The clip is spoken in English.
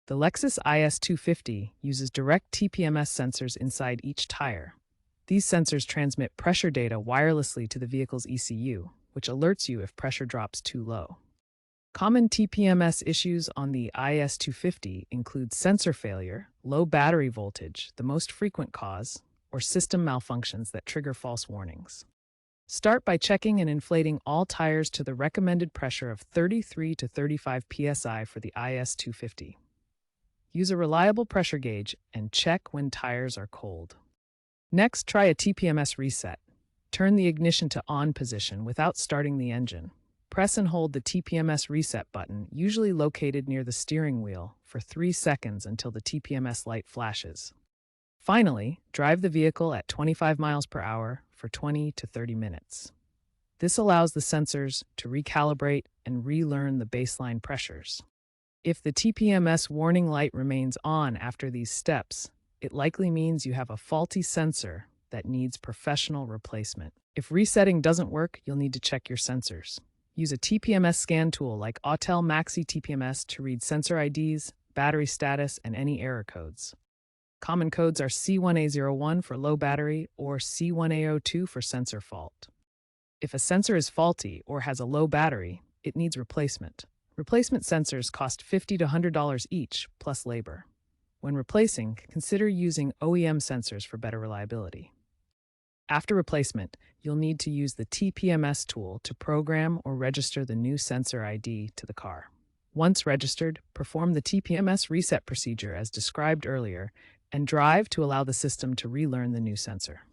The Lexus IS250 uses direct TPMS sensors inside each tire. These sensors transmit pressure data wirelessly to the vehicle's ECU, which alerts you if pressure drops too low. Common TPMS issues on the IS250 include sensor failure, low battery voltage, the most frequent cause, or system malfunctions that trigger false warnings. Start by checking and inflating all tires to the recommended pressure of 33 to 35 psi for the IS250. Use a reliable pressure gauge and check when tires are cold. Next, try a TPMS reset. Turn the ignition to on position without starting the engine. Press and hold the TPMS reset button, usually located near the steering wheel, for 3 seconds until the TPMS light flashes. Finally, drive the vehicle at 25 miles per hour for 20 to 30 minutes. This allows the sensors to recalibrate and relearn the baseline pressures. If the TPMS warning light remains on after these steps, it likely means you have a faulty sensor that needs professional replacement. If resetting doesn't work, you'll need to check your sensors. Use a TPMS scan tool like Autel Maxi TPMS to read sensor IDs, battery status, and any error codes. Common codes are C1A01 for low battery or C1A02 for sensor fault. If a sensor is faulty or has a low battery, it needs replacement. Replacement sensors cost $50 to $100 each, plus labor. When replacing, consider using OEM sensors for better reliability. After replacement, you'll need to use the TPMS tool to program or register the new sensor ID to the car. Once registered, perform the TPMS reset procedure as described earlier and drive to allow the system to relearn the new sensor.